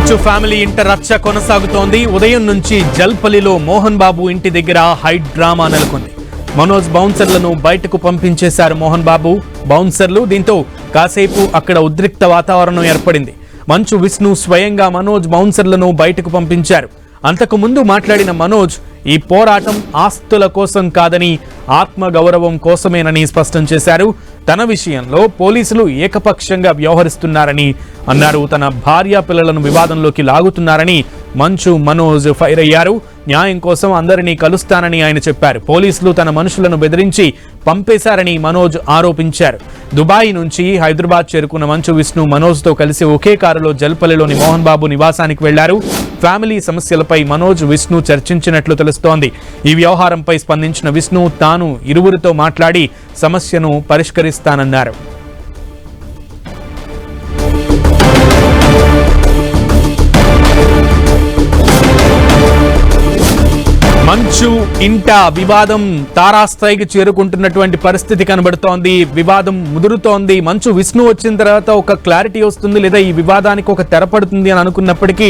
మంచు ఫ్యామిలీ ఇంట రచ్చ కొనసాగుతోంది. ఉదయం నుంచి జల్పల్లిలో మోహన్ బాబు ఇంటి దగ్గర హై డ్రామా నెలకొంది. మనోజ్ బౌన్సర్లను బయటకు పంపించేశారు మోహన్ బాబు బౌన్సర్లు. దీంతో కాసేపు అక్కడ ఉద్రిక్త వాతావరణం ఏర్పడింది. మంచు విష్ణు స్వయంగా మనోజ్ బౌన్సర్లను బయటకు పంపించారు. అంతకు ముందు మాట్లాడిన మనోజ్ ఈ పోరాటం ఆస్తుల కోసం కాదని ఆత్మగౌరవం కోసమేనని స్పష్టం చేశారు. తన విషయంలో పోలీసులు ఏకపక్షంగా వ్యవహరిస్తున్నారని అన్నారు. తన భార్య పిల్లలను వివాదంలోకి లాగుతున్నారని మనోజ్ ఫైర్ అయ్యారు. న్యాయం కోసం అందరినీ కలుస్తానని ఆయన చెప్పారు. పోలీసులు తన మనుషులను బెదిరించి పంపేశారని మనోజ్ ఆరోపించారు. దుబాయ్ నుంచి హైదరాబాద్ చేరుకున్న మంచు విష్ణు మనోజ్తో కలిసి ఒకే కారులో జల్పల్లిలోని మోహన్ బాబు నివాసానికి వెళ్లారు. ఫ్యామిలీ సమస్యలపై మనోజ్ విష్ణు చర్చించినట్లు తెలుస్తోంది. ఈ వ్యవహారంపై స్పందించిన విష్ణు తాను ఇరువురితో మాట్లాడి సమస్యను పరిష్కరిస్తానన్నారు. మంచు ఇంట వివాదం తారాస్థాయికి చేరుకుంటున్నటువంటి పరిస్థితి కనబడుతోంది. వివాదం ముదురుతోంది. మంచు విష్ణు వచ్చిన తర్వాత ఒక క్లారిటీ వస్తుంది, లేదా ఈ వివాదానికి ఒక తెరపడుతుంది అని అనుకున్నప్పటికీ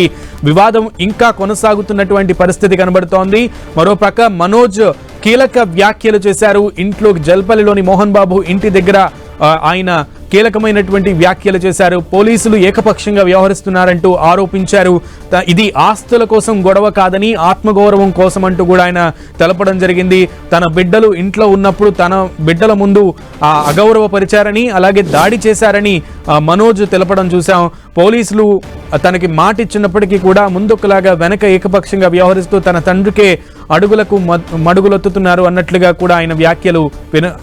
వివాదం ఇంకా కొనసాగుతున్నటువంటి పరిస్థితి కనబడుతోంది. మరోపక్క మనోజ్ కీలక వ్యాఖ్యలు చేశారు. ఇంట్లోకి జల్పల్లిలోని మోహన్ బాబు ఇంటి దగ్గర ఆయన కీలకమైనటువంటి వ్యాఖ్యలు చేశారు. పోలీసులు ఏకపక్షంగా వ్యవహరిస్తున్నారంటూ ఆరోపించారు. ఇది ఆస్తుల కోసం గొడవ కాదని ఆత్మగౌరవం కోసం అంటూ కూడా ఆయన తెలపడం జరిగింది. తన బిడ్డలు ఇంట్లో ఉన్నప్పుడు తన బిడ్డల ముందు అగౌరవపరిచారని, అలాగే దాడి చేశారని మనోజ్ తెలపడం చూశాం. పోలీసులు తనకి మాట ఇచ్చినప్పటికీ కూడా ముందుకులాగా వెనక ఏకపక్షంగా వ్యవహరిస్తూ తన తండ్రికే అడుగులకు మడుగులొత్తుతున్నారు అన్నట్లుగా కూడా ఆయన వ్యాఖ్యలు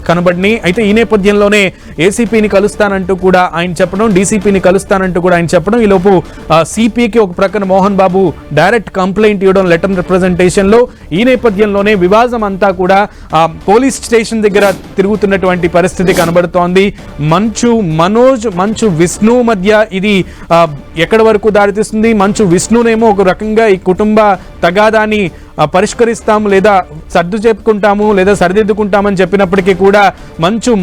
కనబడినాయి. అయితే ఈ నేపథ్యంలోనే ఏసీపీని కలుస్తానంటూ కూడా ఆయన చెప్పడం, డీసీపీని కలుస్తానంటూ కూడా ఆయన చెప్పడం, ఈలోపు సిపికి ఒక ప్రక్కన మోహన్ బాబు డైరెక్ట్ కంప్లైంట్ ఇవ్వడం లెటర్ రిప్రజెంటేషన్ లో. ఈ నేపథ్యంలోనే వివాదం అంతా కూడా పోలీస్ స్టేషన్ దగ్గర తిరుగుతున్నటువంటి పరిస్థితి కనబడుతోంది. మంచు విష్ణు మధ్య ఇది ఎక్కడి వరకు దారితీస్తుంది? మంచు విష్ణునేమో ఒక రకంగా ఈ కుటుంబ తగాదాన్ని పరిష్కరిస్తాము, లేదా సర్దు చెప్పుకుంటాము, లేదా సరిదిద్దుకుంటామని చెప్పినప్పటికీ కూడా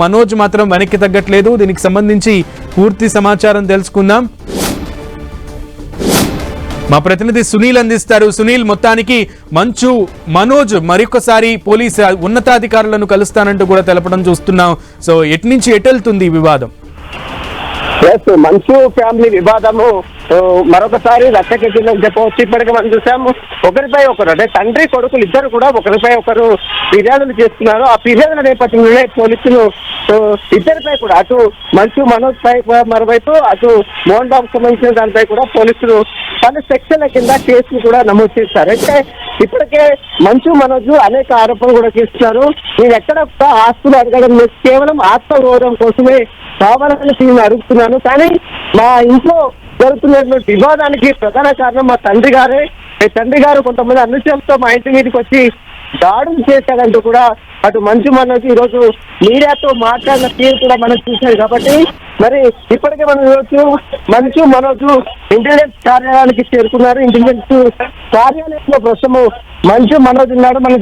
మనోజ్ మాత్రం వెనక్కి తగ్గట్లేదు. దీనికి సంబంధించి పూర్తి సమాచారం తెలుసుకుందాం. మా ప్రతినిధి సునీల్ అందిస్తారు. సునీల్, మొత్తానికి మనోజ్ మరొకసారి పోలీసు ఉన్నతాధికారులను కలుస్తానంటూ కూడా తెలపడం చూస్తున్నాం. సో ఎటు నుంచి ఎటు వెళ్తుంది ఈ వివాదం? మంచు ఫ్యామిలీ వివాదము మరొకసారి రచ్చకెక్కిందని చెప్పవచ్చు. ఇప్పటికే మనం చూసాము, ఒకరిపై ఒకరు అంటే తండ్రి కొడుకులు ఇద్దరు కూడా ఒకరిపై ఒకరు ఫిర్యాదులు చేస్తున్నారు. ఆ ఫిర్యాదుల నేపథ్యంలోనే పోలీసులు ఇద్దరిపై కూడా అటు మనోజ్ పై మరోవైపు అటు మోహన్ బాబుకు సంబంధించిన దానిపై కూడా పోలీసులు పలు సెక్షన్ల కింద కేసులు కూడా నమోదు చేస్తారు. అయితే ఇప్పటికే మనోజ్ అనేక ఆరోపణలు కూడా చేస్తున్నారు. నేను ఎక్కడ ఆస్తులు అడగడం లేదు, కేవలం ఆత్మగౌరవం కోసమే కావాలని నేను అడుగుతున్నాను, కానీ మా ఇంట్లో జరుగుతున్నటువంటి వివాదానికి ప్రధాన కారణం మా తండ్రి గారు కొంతమంది అనుచరులతో మా ఇంటి మీదకి వచ్చి దాడులు చేశాడంటూ కూడా అటు మనోజ్ ఈరోజు మీడియాతో మాట్లాడిన తీరు కూడా మనం చూసాం. కాబట్టి మరి ఇప్పటికే మనం చూడొచ్చు మనోజ్ ఇంటెలిజెన్స్ కార్యాలయానికి చేరుకున్నారు. ఇంటెలిజెన్స్ కార్యాలయంలో ప్రస్తుతం మనోజ్ ఉన్నాడు. మనం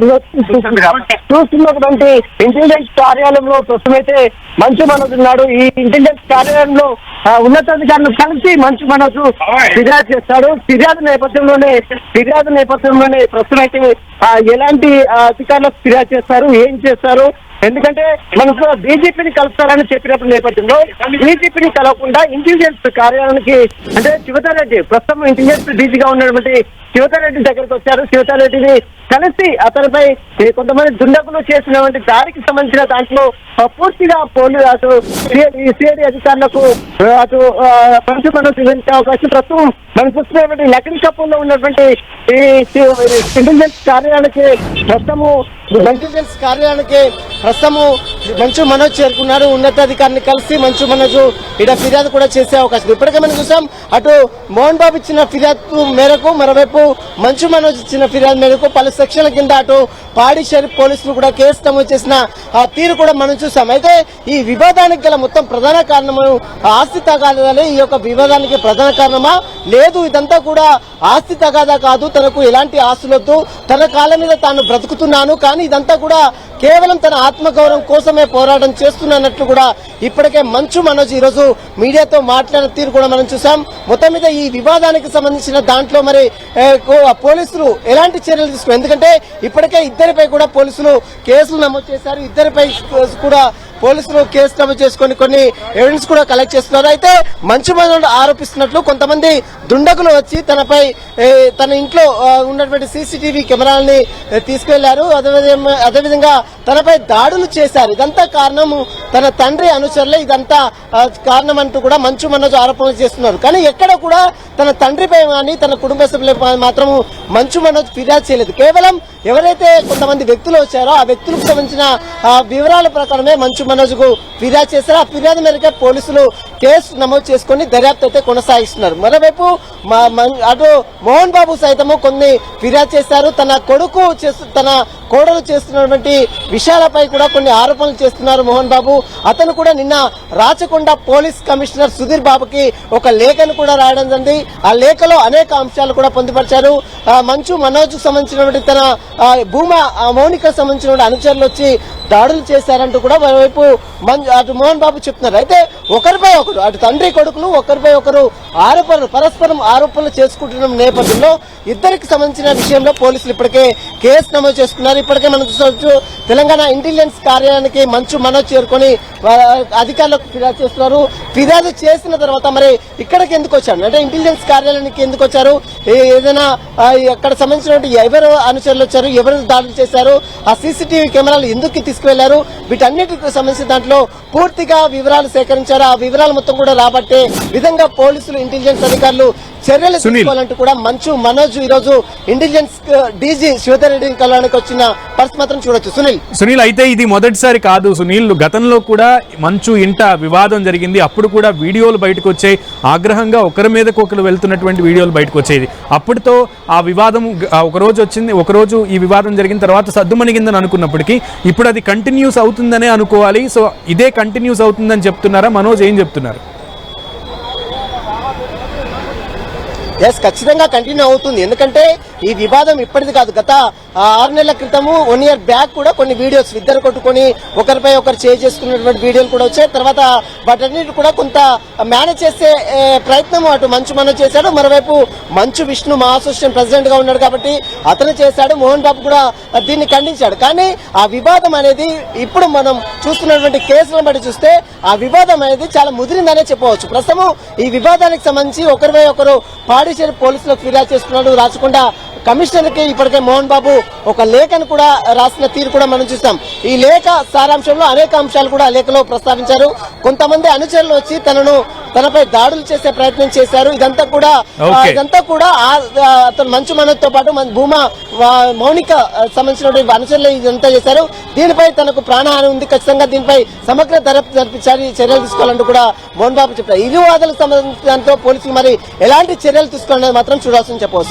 చూస్తున్నటువంటి ఇంటెలిజెన్స్ కార్యాలయంలో ప్రస్తుతం అయితే మనోజ్ ఉన్నాడు. ఈ ఇంటెలిజెన్స్ కార్యాలయంలో ఉన్నతాధికారులు కలిసి మనోజ్ ఫిర్యాదు చేస్తాడు. ఫిర్యాదు నేపథ్యంలోనే ప్రస్తుతం అయితే ఎలాంటి అధికారులకు ఫిర్యాదు చేస్తారు, ఏం చేస్తారు? ఎందుకంటే మనకు డీజీపీని కలుస్తారని చెప్పినప్పుడు నేపథ్యంలో డీజీపీని కలవకుండా ఇంటెలిజెన్స్ కార్యాలయానికి అంటే శివతారెడ్డి ప్రస్తుతం ఇంటెలిజెన్స్ డీజీగా ఉన్నటువంటి శివతారెడ్డి దగ్గరికి వచ్చారు. శివతారెడ్డిని కలిసి అతనిపై కొంతమంది దుండగులు చేసినటువంటి దాడికి సంబంధించిన దాంట్లో పూర్తిగా పోలీసు అటు సిఐడి అధికారులకు అటు మనోజ్ వివరించే అవకాశం ప్రస్తుతం మనం చూస్తున్నటువంటి లక్డీ కపూర్లో ఉన్నటువంటి ఈ ఇంటెలిజెన్స్ కార్యాలయానికి ప్రస్తుతము మనోజ్ చేరుకున్నారు. ఉన్నతాధికారిని కలిసి మనోజ్ ఇక్కడ ఫిర్యాదు కూడా చేసే అవకాశం. ఇప్పటికే మనం చూసాం, అటు మోహన్ బాబు ఇచ్చిన ఫిర్యాదు మేరకు, మరోవైపు మనోజ్ ఇచ్చిన ఫిర్యాదు మేరకు పలు సెక్షన్ల కింద అటు పాడి షరీఫ్ పోలీసులు కూడా కేసు నమోదు చేసిన తీరు కూడా మనం చూసాం. అయితే ఈ వివాదానికి గల మొత్తం ప్రధాన కారణము ఆస్తి తగాదాలే ఈ యొక్క వివాదానికి ప్రధాన కారణమా, లేదు ఇదంతా కూడా ఆస్తి తగాదా కాదు, తనకు ఎలాంటి ఆస్తులొద్దు, తన కాళ్ళ మీద తాను బ్రతుకుతున్నాను, కానీ ఇదంతా కూడా కేవలం తన ఆత్మగౌరవం కోసమే పోరాటం చేస్తున్నట్లు కూడా ఇప్పటికే మంచు మనోజ్ ఈరోజు మీడియాతో మాట్లాడిన తీరు కూడా మనం చూసాం. మొత్తం మీద ఈ వివాదానికి సంబంధించిన దాంట్లో మరి పోలీసులు ఎలాంటి చర్యలు తీసుకున్నారు, ఎందుకంటే ఇప్పటికే ఇద్దరిపై కూడా పోలీసులు కేసులు నమోదు చేశారు, ఇద్దరిపై కూడా పోలీసులు కేసు నమోదు చేసుకుని కొన్ని ఎవిడెన్స్ కూడా కలెక్ట్ చేస్తున్నారు. అయితే మంచు మనోజ్ ఆరోపిస్తున్నట్లు కొంతమంది దుండగులు వచ్చి తనపై తన ఇంట్లో ఉన్నటువంటి సీసీటీవీ కెమెరాలని తీసుకెళ్లారు, అదేవిధంగా తనపై దాడులు చేశారు. ఇదంతా కారణం తన తండ్రి అనుచరులే ఇదంతా కారణం అంటూ కూడా మంచు మనోజ్ ఆరోపణలు చేస్తున్నారు. కానీ ఎక్కడ కూడా తన తండ్రిపై కానీ తన కుటుంబ సభ్యులపై మాత్రం మంచు మనోజ్ ఫిర్యాదు చేయలేదు. కేవలం ఎవరైతే కొంతమంది వ్యక్తులు వచ్చారో ఆ వ్యక్తులకు సంబంధించిన వివరాల ప్రకారమే మంచు మనోజ్ కు ఫిర్యాదు చేశారు. ఆ ఫిర్యాదు మేరకే పోలీసులు కేసు నమోదు చేసుకుని దర్యాప్తు అయితే కొనసాగిస్తున్నారు. మరోవైపు అటు మోహన్ బాబు సైతము కొన్ని ఫిర్యాదు చేశారు. తన కోడలు చేస్తున్నటువంటి విషయాలపై కూడా కొన్ని ఆరోపణలు చేస్తున్నారు మోహన్ బాబు. అతను కూడా నిన్న రాచకొండ పోలీస్ కమిషనర్ సుధీర్ బాబుకి ఒక లేఖను కూడా రాయడం జరిగింది. ఆ లేఖలో అనేక అంశాలు కూడా పొందుపరిచారు. మంచు మనోజ్ సంబంధించినటువంటి తన భూమా మౌనిక సంబంధించిన అనుచరులు వచ్చి దాడులు చేశారంటూ కూడా మరోవైపు అటు మోహన్ బాబు చెప్తున్నారు. అయితే ఒకరిపై ఒకరు అటు తండ్రి కొడుకులు ఒకరిపై ఒకరు పరస్పరం ఆరోపణలు చేసుకుంటున్న నేపథ్యంలో ఇద్దరికి సంబంధించిన విషయంలో పోలీసులు ఇప్పటికే కేసు నమోదు చేసుకున్నారు. ఇప్పటికే మనం చూసుకోవచ్చు తెలంగాణ ఇంటెలిజెన్స్ కార్యాలయానికి మంచు మనోజ్ చేరుకొని అధికారులకు ఫిర్యాదు చేస్తున్నారు. ఫిర్యాదు చేసిన తర్వాత మరి ఇక్కడికి ఎందుకు వచ్చారు, అంటే ఇంటెలిజెన్స్ కార్యాలయానికి ఎందుకు వచ్చారు, ఏదైనా అక్కడ సంబంధించినటువంటి ఎవరు అనుచరులు వచ్చారు, ఎవరు దాడులు చేశారు, ఆ సీసీటీవీ కెమెరాలు ఎందుకు తీసుకువెళ్లారు, వీటన్నిటికి సంబంధించిన దాంట్లో పూర్తిగా వివరాలు సేకరించారు. ఆ వివరాలు మొత్తం కూడా రాబట్టే విధంగా పోలీసులు ఇంటెలిజెన్స్ అధికారులు చర్యలు తీసుకోవాలంటూ కూడా మంచు మనోజ్ ఈ రోజు ఇంటెలిజెన్స్ డీజీ శ్రీధర్ రెడ్డిని కలవడానికి వచ్చిన పరిస్థితి మాత్రం చూడొచ్చు. సునీల్ అయితే ఇది మొదటిసారి కాదు సునీల్, గతంలో కూడా మంచు ఇంట వివాదం జరిగింది. అప్పుడు కూడా వీడియోలు బయటకు వచ్చాయి, ఆగ్రహంగా ఒకరి మీదకి ఒకరు వెళ్తున్నటువంటి వీడియోలు బయటకు వచ్చేది. అప్పటితో ఆ వివాదం ఒకరోజు వచ్చింది, ఒకరోజు ఈ వివాదం జరిగిన తర్వాత సద్దుమణిగిందని అనుకున్నప్పటికీ ఇప్పుడు అది కంటిన్యూస్ అవుతుందనే అనుకోవాలి. సో ఇదే కంటిన్యూస్ అవుతుందని చెప్తున్నారా? మనోజ్ ఏం చెప్తున్నారు? ఖచ్చితంగా కంటిన్యూ అవుతుంది, ఎందుకంటే ఈ వివాదం ఇప్పటిది కాదు. గత 6 నెలల క్రితము 1 year బ్యాక్ కూడా కొన్ని వీడియోస్ ఇద్దరు కొట్టుకొని ఒకరిపై ఒకరు చేసుకున్నటువంటి వీడియోలు కూడా వచ్చాయి. తర్వాత వాటన్నిటి కూడా కొంత మేనేజ్ చేసే ప్రయత్నం అటు మంచు మనోజ్ చేశాడు. మరోవైపు మంచు విష్ణు మా అసోసియేషన్ ప్రెసిడెంట్ గా ఉన్నాడు కాబట్టి అతను చేశాడు. మోహన్ బాబు కూడా దీన్ని ఖండించాడు. కానీ ఆ వివాదం అనేది ఇప్పుడు మనం చూస్తున్నటువంటి కేసులను బట్టి చూస్తే ఆ వివాదం అనేది చాలా ముదిరిందనే చెప్పవచ్చు. ప్రస్తుతం ఈ వివాదానికి సంబంధించి ఒకరిపై ఒకరు పాడిచేరి పోలీసులకు ఫిర్యాదు చేస్తున్నాడు. రాచకొండ కమిషనర్ కి ఇప్పటికే మోహన్ బాబు ఒక లేఖను కూడా రాసిన తీరు కూడా మనం చూస్తాం. ఈ లేఖ సారాంశంలో అనేక అంశాలు కూడా ఆ లేఖలో ప్రస్తావించారు. కొంతమంది అనుచరులు వచ్చి తనపై దాడులు చేసే ప్రయత్నం చేశారు. ఇదంతా కూడా అతను మంచు మనోజ్ తో పాటు భూమా మౌనిక సంబంధించినటువంటి అనుచరులు ఇదంతా చేశారు. దీనిపై తనకు ప్రాణహాని ఉంది, ఖచ్చితంగా దీనిపై సమగ్ర దర్యాప్తు జరిపించాలి, చర్యలు తీసుకోవాలంటూ కూడా మోహన్ బాబు చెప్పారు. ఇరు వాదులకు సంబంధించిన పోలీసులు మరి ఎలాంటి చర్యలు తీసుకోవాలనేది మాత్రం చూడాల్సింది చెప్పవచ్చు.